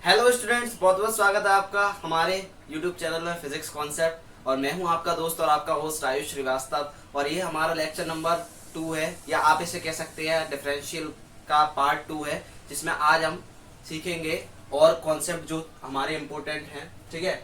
Hello students, बहुत बहुत स्वागत है आपका हमारे यूट्यूब चैनल में फिजिक्स कॉन्सेप्ट। और मैं हूं आपका दोस्त और आपका होस्ट आयुष श्रीवास्तव। और ये हमारा लेक्चर नंबर 2 है, या आप इसे कह सकते हैं डिफरेंशियल का पार्ट 2 है, जिसमें आज हम सीखेंगे और कॉन्सेप्ट जो हमारे इम्पोर्टेंट हैं। ठीक है,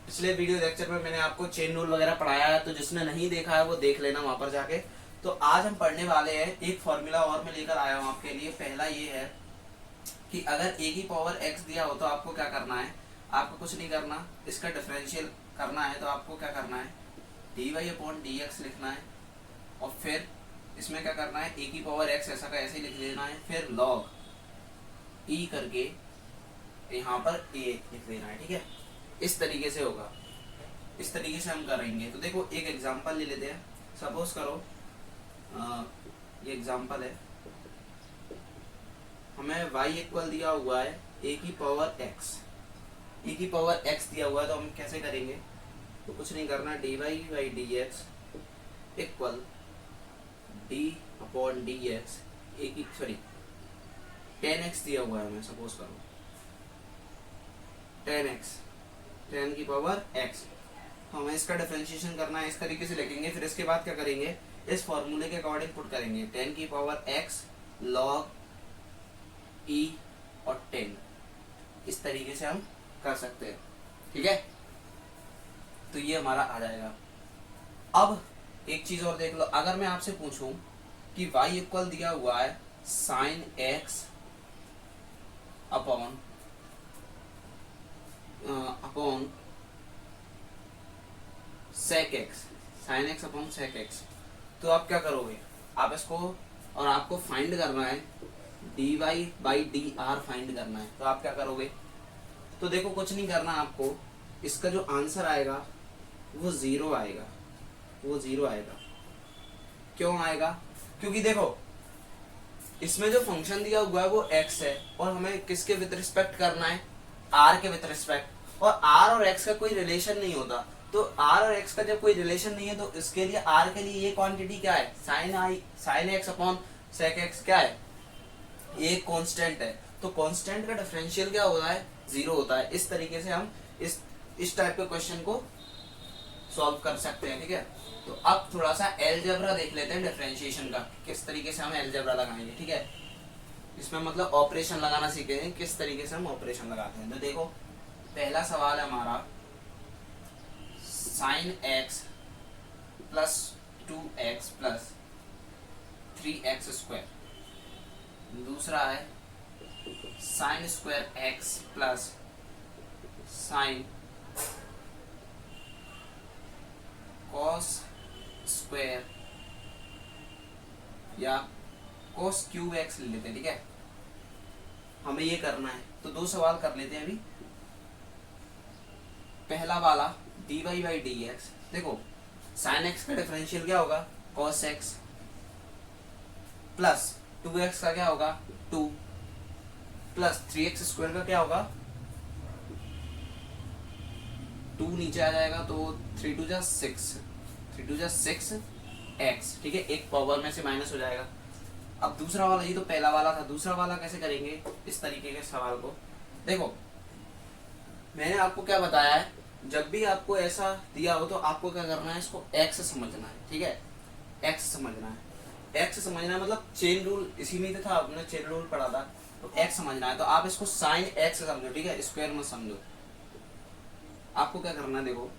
पिछले वीडियो लेक्चर में मैंने आपको चेन रूल वगैरह पढ़ाया है, तो जिसने नहीं देखा है वो देख लेना वहां पर जाके। तो आज हम पढ़ने वाले हैं एक फॉर्मूला और मैं लेकर आया हूँ आपके लिए। पहला ये है कि अगर a की पावर x दिया हो तो आपको क्या करना है। आपको कुछ नहीं करना, इसका डिफरेंशियल करना है। तो आपको क्या करना है, dy/dx लिखना है और फिर इसमें क्या करना है, a की पावर x ऐसा का ऐसे ही लिख देना है, फिर log e करके यहाँ पर a लिख देना है। ठीक है, इस तरीके से होगा, इस तरीके से हम करेंगे। तो देखो एक एग्जांपल ले लेते हैं। सपोज करो ये एग्जांपल है, हमें y इक्वल दिया हुआ है a की पावर x, e की पावर x दिया हुआ है। तो हम कैसे करेंगे, तो कुछ नहीं करना, dy/dx इक्वल d/dx a की सॉरी 10x दिया हुआ है हमें। सपोज करो 10x 10 की पावर x, तो हमें इसका डिफरेंशिएशन करना है। इस तरीके से लिखेंगे। फिर इसके बाद क्या करेंगे, इस फॉर्मूले के अकॉर्डिंग पुट करेंगे 10 की पावर x log e और 10। इस तरीके से हम कर सकते हैं। ठीक है, तो ये हमारा आ जाएगा। अब एक चीज और देख लो, अगर मैं आपसे पूछूं कि y इक्वल दिया हुआ है sine x upon sec x, sine x upon sec x, तो आप क्या करोगे, आप इसको और आपको फाइंड करना है dy/dr फाइंड करना है। तो आप क्या करोगे, तो देखो कुछ नहीं करना आपको, इसका जो आंसर आएगा वो 0 आएगा, वो 0 आएगा। क्यों आएगा, क्योंकि देखो इसमें जो फंक्शन दिया हुआ है वो x है और हमें किसके विद रिस्पेक्ट करना है, r के विद रिस्पेक्ट। और r और x का कोई रिलेशन नहीं होता। तो r और x का जब कोई रिलेशन नहीं है तो इसके लिए r के लिए ये क्वांटिटी क्या है, sine x upon sec x क्या है, ये कांस्टेंट है। तो कांस्टेंट का डिफरेंशियल क्या होता है, 0 होता है। इस तरीके से हम इस टाइप के क्वेश्चन को सॉल्व कर सकते हैं। ठीक है, तो अब थोड़ा सा अलजेब्रा देख लेते हैं डिफरेंशिएशन का, किस तरीके से हम अलजेब्रा लगाएंगे। ठीक है, इसमें मतलब ऑपरेशन लगाना सीखेंगे, किस तरीके से हम ऑपरेशन लगाते हैं। तो देखो पहला सवाल है हमारा, sine x plus 2x plus 3x square. दूसरा है sine square x plus sine cos square या कॉस क्यूब x ले लेते हैं। ठीक है, हमें ये करना है। तो दो सवाल कर लेते हैं अभी। पहला वाला dy/dx, देखो साइन x का डिफरेंशियल क्या होगा, cos x प्लस 2x का क्या होगा 2 प्लस 3x स्क्वायर का क्या होगा 2 नीचे आ जाएगा तो 3 2 जा 6 x। ठीक है, एक पावर में से माइनस हो जाएगा। अब दूसरा वाला, ये तो पहला वाला था, दूसरा वाला कैसे करेंगे इस तरीके के सवाल को। देखो मैंने आपको क्या बताया है, जब भी आपको ऐसा दिया हो तो आपको क्या करना है, इसको x समझना है। ठीक है, x समझना है, x समझना है मतलब चेन रूल इसी में था, आपने चेन रूल पढ़ा था। तो x समझना है, तो आप इसको साइन x समझो। ठीक है, स्क्वायर में समझो। आपको क्या करना है, देखो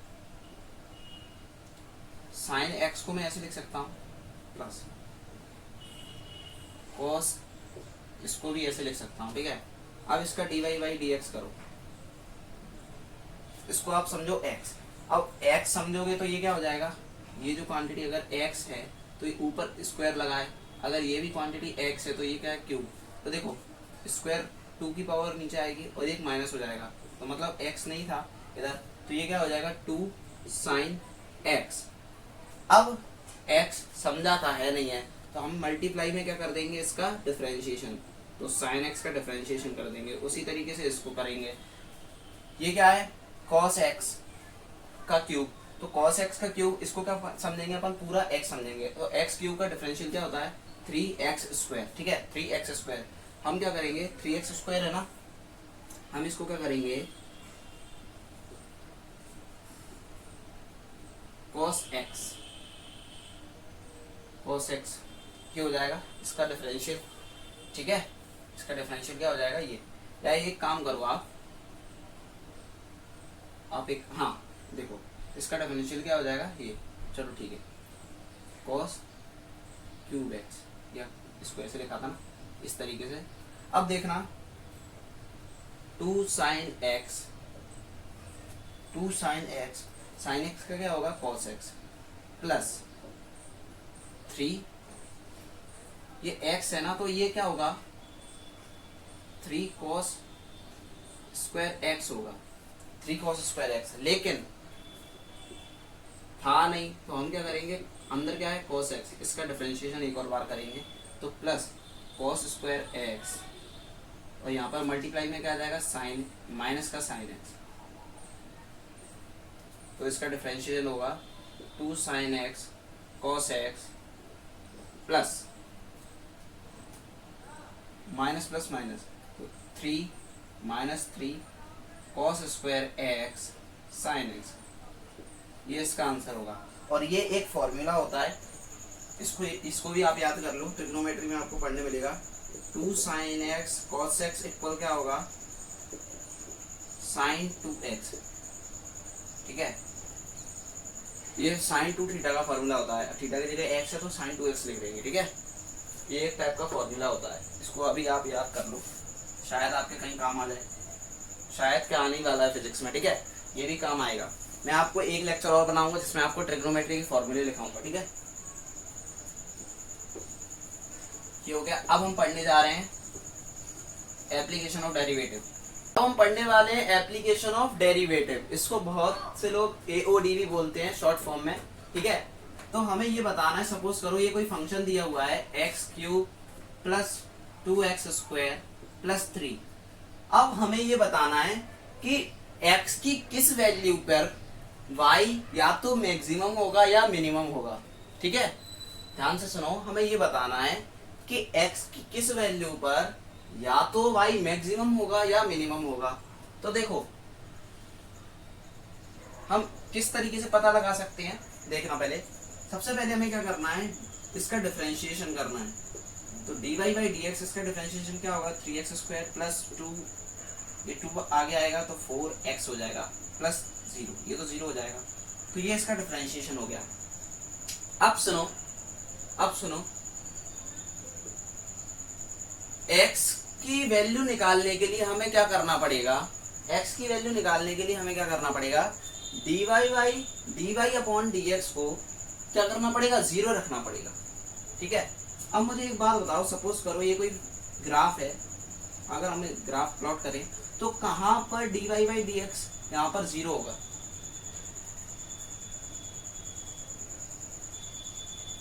साइन x को मैं ऐसे लिख सकता हूँ प्लस cos, इसको भी ऐसे लिख सकता हूँ। ठीक है, अब इसका dy/dx करो, इसको आप समझो x। अब x समझोगे तो ये क्या हो जाएगा, ये जो क्वांटिटी अगर x है तो ये ऊपर स्क्वायर लगाए, अगर ये भी क्वांटिटी x है तो ये क्या है क्यूब। तो देखो स्क्वायर 2 की पावर नीचे आएगी और एक माइनस हो जाएगा, तो मतलब x नहीं था इधर, तो ये क्या हो जाएगा 2 साइन x। अब x समझाता है नहीं है, तो हम मल्टीप्लाई में क्या कर देंगे, इसका डिफरेंशिएशन। तो साइन x का डिफरेंशिएशन कर देंगे, उसी तरीके से इसको करेंगे। ये क्या है, cos x का क्यूब। तो cos x का क्यूब, इसको क्या समझेंगे अपन, पूरा x समझेंगे। तो x क्यूब का डिफरेंशियल क्या होता है, 3x स्क्वायर। ठीक है, 3x स्क्वायर। हम क्या करेंगे, 3x स्क्वायर है ना, हम इसको क्या करेंगे, cos x, cos x क्या हो जाएगा, इसका डिफरेंशियल, ठीक है, इसका डिफरेंशियल क्या हो जाएगा ये, या एक काम करो आप एक, हाँ देखो इसका डिफरेंशियल क्या हो जाएगा ये, चलो ठीक है, cos क्यूब एक्स, या इसको ऐसे लिखा था ना इस तरीके से। अब देखना 2 sin x, 2 sin x, sin x का क्या होगा cos x प्लस 3, ये x है ना तो ये क्या होगा 3 cos स्क्वायर x होगा, 3 cos स्क्वायर x, लेकिन था नहीं तो हम क्या करेंगे, अंदर क्या है cos x, इसका डिफरेंशिएशन एक और बार करेंगे तो प्लस cos स्क्वायर x, और यहाँ पर मल्टीप्लाई में क्या आ जाएगा साइन, माइनस का साइन x, तो इसका डिफरेंशिएशन होगा 2 sin x cos x plus minus plus minus, तो 3 minus 3 cos square x sin x, ये इसका आंसर होगा। और ये एक फॉर्मूला होता है, इसको भी आप याद कर लो, ट्रिग्नोमेट्री में आपको पढ़ने मिलेगा, 2 sin x cos x equal क्या होगा sin 2x, ठीक है, ये sin 2 थीटा का फॉर्मूला होता है, थीटा की जगह x है तो sin 2x लिख देंगे, ठीक है, ये एक टाइप का फॉर्मूला होता है, इसको अभी आप याद कर लो, शायद आपके कहीं काम आ जाए, शायद क्या आने वाला है फिजिक्स में, ठीक है, ये भी काम आएगा। मैं आपको एक लेक्चर और बनाऊंगा जिसमें आपको ट्रिग्नोमेट्री के फॉर्मूले लिखाऊंगा, ठीक है, ये हो गया। अब हम पढ़ने जा रहे हैं एप्लीकेशन ऑफ डेरिवेटिव, अब हम पढ़ने वाले हैं एप्लीकेशन ऑफ डेरिवेटिव, इसको बहुत से लोग एओडी भी बोलते हैं शॉर्ट फॉर्म में, ठीक है। तो हमें ये बताना है, सपोज करो ये कोई फंक्शन दिया हुआ है x cube plus 2x square plus 3, अब हमें ये बताना है कि x की किस वैल्यू पर y या तो मैक्सिमम होगा या मिनिमम होगा, ठीक है, ध्यान से सुनो, हमें ये बताना है कि x की किस वैल्यू पर या तो y मैक्सिमम होगा या मिनिमम होगा। तो देखो हम किस तरीके से पता लगा सकते हैं, देखना, पहले सबसे पहले हमें क्या करना है, इसका डिफरेंशिएशन करना है, तो dy बाई डी एक्स, इसका डिफरेंशिएशन क्या होगा 3x स्क्वायर प्लस 2, ये 2 आगे आएगा तो 4x हो जाएगा प्लस 0, ये तो 0 हो जाएगा, तो ये इसका डिफरेंशिएशन हो गया। अब सुनो x की वैल्यू निकालने के लिए हमें क्या करना पड़ेगा, x की वैल्यू निकालने के लिए हमें क्या करना पड़ेगा, dy अपॉन dx को क्या करना पड़ेगा, 0 रखना पड़ेगा, ठीक है। अब मुझे एक बात बताओ, सपोज करो ये कोई ग्राफ है, अगर हम ग्राफ प्लॉट करें तो कहां पर dy बाई डी एक्स यहाँ पर 0 होगा,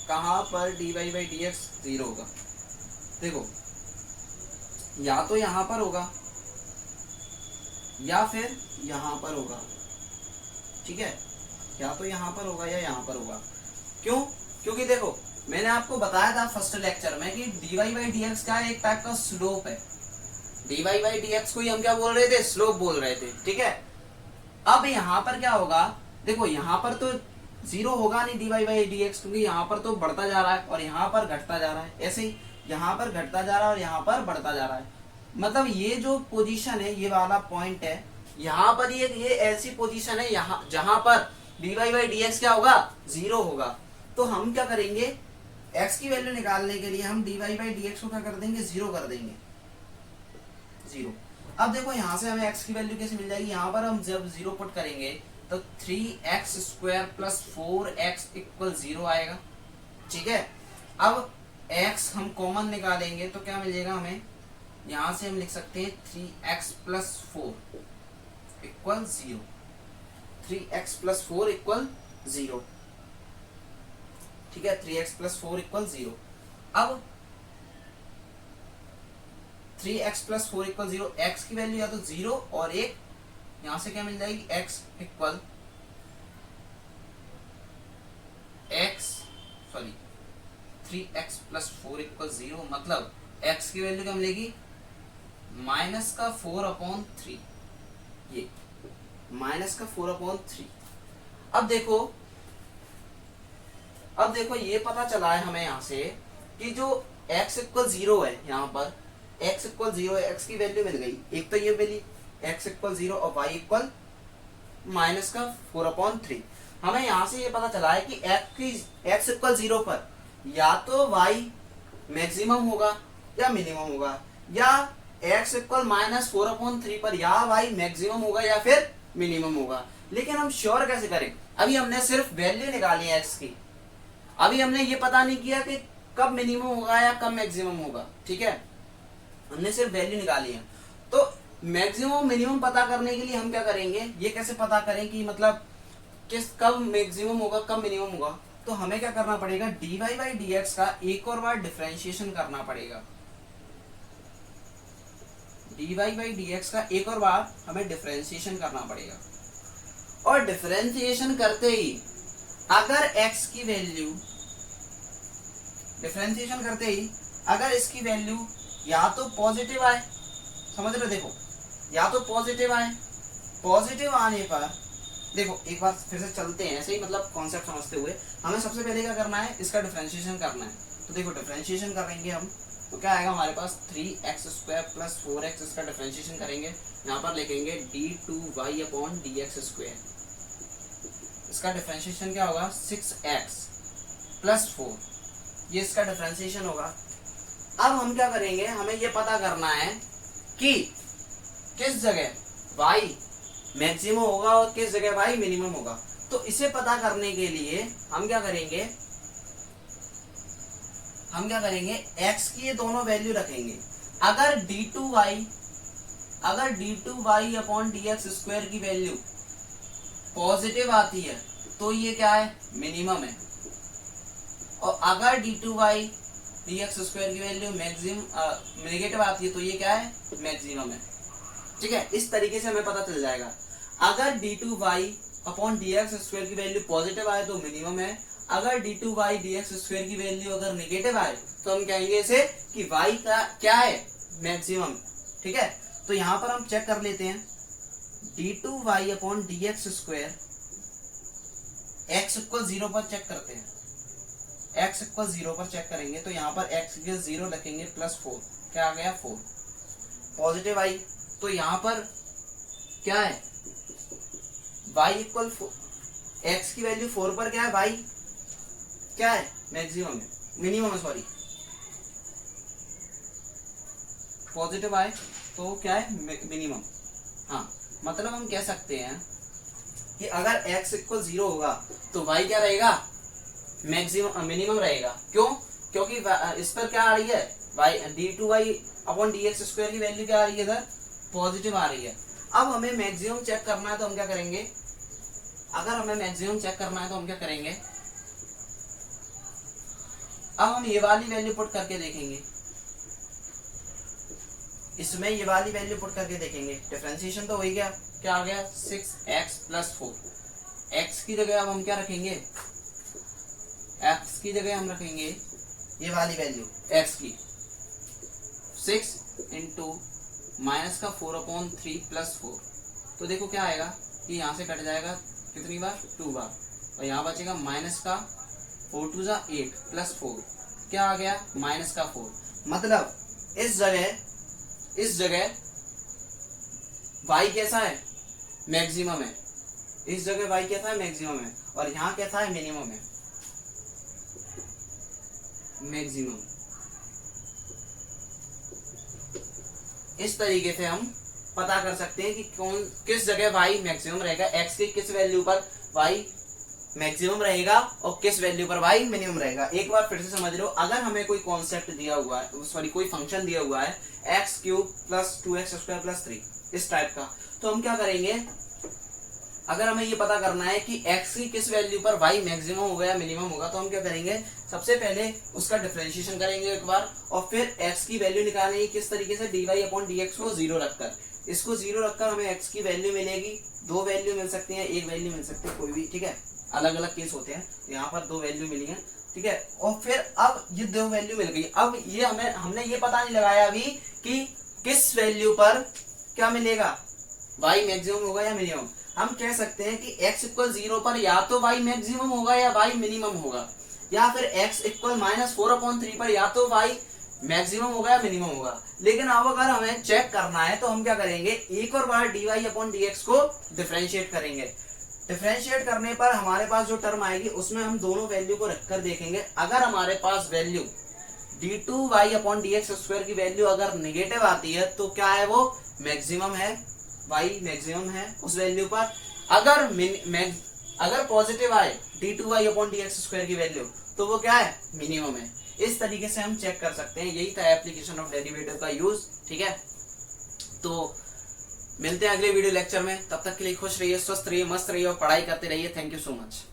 कहां पर dy बाई डी एक्स 0 होगा, देखो या तो यहां पर होगा या फिर यहां पर होगा, ठीक है, या तो यहां पर होगा या यहां पर होगा, क्यों, क्योंकि देखो मैंने आपको बताया था फर्स्ट लेक्चर में कि dy बाई डी एक्स का एक टाइप का स्लोप है, dy बाई डी एक्स को ही हम क्या बोल रहे थे, स्लोप बोल रहे थे, ठीक है। अब यहाँ पर क्या होगा, देखो यहाँ पर तो 0 होगा नहीं dy बाई डी एक्स, क्योंकि यहाँ पर तो बढ़ता जा रहा है और यहाँ पर घटता जा रहा है, ऐसे ही यहाँ पर घटता जा रहा है और यहाँ पर बढ़ता जा रहा है, मतलब ये जो पोजीशन है, ये वाला पॉइंट है, यहाँ पर ये ऐसी पोजीशन है यहाँ जहां पर dy बाई डी एक्स क्या होगा 0 होगा। तो हम क्या करेंगे, x की वैल्यू निकालने के लिए हम dy बाई डी एक्स को क्या कर देंगे, 0 कर देंगे, 0। अब देखो यहाँ से हमें x की वैल्यू कैसे मिल जाएगी, यहाँ पर हम जब 0 पुट करेंगे तो 3x square plus 4x equal 0 आएगा, ठीक है। अब x हम कॉमन निकालेंगे तो क्या मिलेगा हमें, यहाँ से हम लिख सकते हैं 3x plus 4 equal 0, 3x plus 4 equal 0, ठीक है, 3x प्लस 4 इक्वल 0। अब 3x प्लस 4 इक्वल 0, x की वैल्यू या तो 0 और एक यहां से क्या मिल जाएगी, x equal sorry 3x plus 4 equal 0, मतलब x की वैल्यू क्या मिलेगी -4/3, ये -4/3। अब देखो ये पता चला है हमें यहाँ से कि जो x इक्वल 0 है, यहाँ पर x इक्वल 0 है, x की वैल्यू मिल गई, एक तो ये मिली x इक्वल 0 और y इक्वल -4/3। हमें यहाँ से ये पता चला है कि x इक्वल 0 पर या तो y मैक्सिमम होगा या मिनिमम होगा, या x इक्वल -4/3 पर या y मैक्सिमम होगा या फिर मिनिमम होगा। लेकिन हम श्योर कैसे करें? अभी हमने सिर्फ वैल्यू निकाली है x की, अभी हमने ये पता नहीं किया कि कब मिनिमम होगा या कब मैक्सिमम होगा। ठीक है, हमने सिर्फ वैल्यू निकाली है। तो मैक्सिमम मिनिमम पता करने के लिए हम क्या करेंगे, ये कैसे पता करें कि मतलब कब मैक्सिमम होगा कब मिनिमम होगा? तो हमें क्या करना पड़ेगा, dy/dx का एक और बार डिफरेंशिएशन करना पड़ेगा। dy/dx का एक और बार हमें डिफरेंशिएशन करना पड़ेगा, और डिफरेंशिएशन करते ही अगर x की वैल्यू, डिफरेंशिएशन करते ही अगर इसकी वैल्यू या तो पॉजिटिव आए, समझ रहे, देखो या तो पॉजिटिव आए, पॉजिटिव आने पर देखो एक बार फिर से चलते हैं ऐसे ही, मतलब कॉन्सेप्ट समझते हुए हमें सबसे पहले क्या करना है, इसका डिफरेंशिएशन करना है। तो देखो डिफरेंशिएशन करेंगे हम तो क्या आएगा हमारे पास 3x² + 4x, इसका डिफरेंशिएशन करेंगे, यहाँ पर लिखेंगे d2y/dx², इसका डिफरेंशिएशन क्या होगा 6x + 4, ये इसका डिफरेंशिएशन होगा। अब हम क्या करेंगे, हमें ये पता करना है कि किस जगह y मैक्सिमम होगा और किस जगह y मिनिमम होगा। तो इसे पता करने के लिए हम क्या करेंगे, x की ये दोनों वैल्यू रखेंगे। अगर d2y/dx² की वैल्यू पॉजिटिव आती है तो ये क्या है, मिनिमम है, और अगर d2y/dx² की वैल्यू नेगेटिव आती है तो ये क्या है, मैक्सिमम है। ठीक है, इस तरीके से हमें पता चल जाएगा। अगर d2y/dx² की वैल्यू पॉजिटिव आए तो मिनिमम है, अगर d2y/dx² की वैल्यू अगर नेगेटिव आए तो हम कहेंगे इसे कि y का क्या है, मैक्सिमम। ठीक है, तो यहाँ पर हम चेक कर लेते हैं, d2y/dx² x इक्वल 0 पर चेक करते हैं, x इक्वल 0 पर चेक करेंगे तो यहाँ पर x इक्वल 0 लिखेंगे +4, क्या आ गया 4, पॉजिटिव आई। तो यहाँ पर क्या है, y इक्वल x की वैल्यू 4 पर क्या है, y क्या है, मैक्सिमम है, मिनिमम है सॉरी, पॉजिटिव आए तो क्या है, मिनिमम। हाँ, मतलब हम कह सकते हैं कि अगर x इक्वल 0 होगा तो y क्या रहेगा, मैक्सिमम मिनिमम रहेगा। क्यों? क्योंकि इस पर क्या आ रही है, d2y/dx² की वैल्यू क्या आ रही है, इधर पॉजिटिव आ रही है। अब हमें मैक्सिमम चेक करना है तो हम क्या करेंगे, अब हम ये वाली वैल्यू पुट करके देखेंगे, इसमें ये वाली वैल्यू पुट करके देखेंगे, डिफरेंशिएशन तो हो गया, क्या आ गया 6x + 4, x की जगह अब हम क्या रखेंगे, x की जगह हम रखेंगे ये वाली वैल्यू x की, 6 × -4/3 + 4, तो देखो क्या आएगा कि यहाँ से कट जाएगा कितनी बार, 2 बार, और यहाँ बचेगा -4 × 2 = 8 + 4, क्या आ गया -4। मतलब इस जगह y कैसा है, मैक्सिमम है, इस जगह y कैसा है, मैक्सिमम है, और यहाँ कैसा है, मिनिमम है, मैक्सिमम। इस तरीके से हम पता कर सकते हैं कि किस जगह y मैक्सिमम रहेगा, x की किस वैल्यू पर y मैक्सिमम रहेगा और किस वैल्यू पर y मिनिमम रहेगा। एक बार फिर से समझ लो, अगर हमें कोई कॉन्सेप्ट दिया हुआ है, सॉरी कोई फंक्शन दिया हुआ है x³ + 2x² + 3 इस टाइप का, तो हम क्या करेंगे, अगर हमें ये पता करना है कि x की किस वैल्यू पर y मैक्सिमम होगा या मिनिमम होगा, तो हम क्या करेंगे, सबसे पहले उसका डिफरेंशिएशन करेंगे एक बार, और फिर x की वैल्यू निकालेंगे किस तरीके से, dy/dx को 0 रखकर, इसको 0 रखकर हमें x की वैल्यू मिलेगी, 2 वैल्यू मिल सकती है, 1 वैल्यू मिल सकती है, कोई भी, ठीक है, अलग अलग केस होते हैं, यहाँ पर 2 वैल्यू मिली है, ठीक है। और फिर अब ये 2 वैल्यू मिल गई, अब ये हमने ये पता नहीं लगाया अभी कि किस वैल्यू पर क्या मिलेगा, y मैक्सिमम होगा या मिनिमम। हम कह सकते हैं कि x इक्वल 0 पर या तो y मैक्सिमम होगा या y मिनिमम होगा, या फिर x इक्वल -4/3 पर या तो y मैक्सिमम होगा या मिनिमम होगा। लेकिन अब अगर हमें चेक करना है तो हम क्या करेंगे, एक और बार dy/dx को डिफरेंशिएट करेंगे। डिफरेंशिएट करने पर हमारे पास जो टर्म आएगी उसमें हम दोनों वैल्यू को रखकर देखेंगे। अगर हमारे पास वैल्यू d2y/dx² की वैल्यू अगर नेगेटिव आती है तो क्या है, वो मैक्सिमम है, y मैक्सिमम है उस वैल्यू पर। अगर पॉजिटिव आए d2y/dx² की वैल्यू तो वो क्या है, मिनिमम है। इस तरीके से हम चेक कर सकते हैं, यही था एप्लीकेशन ऑफ डेरिवेटिव का यूज। ठीक है, तो मिलते हैं अगले वीडियो लेक्चर में, तब तक के लिए खुश रहिए, स्वस्थ रहिए, मस्त रहिए और पढ़ाई करते रहिए। Thank you so much.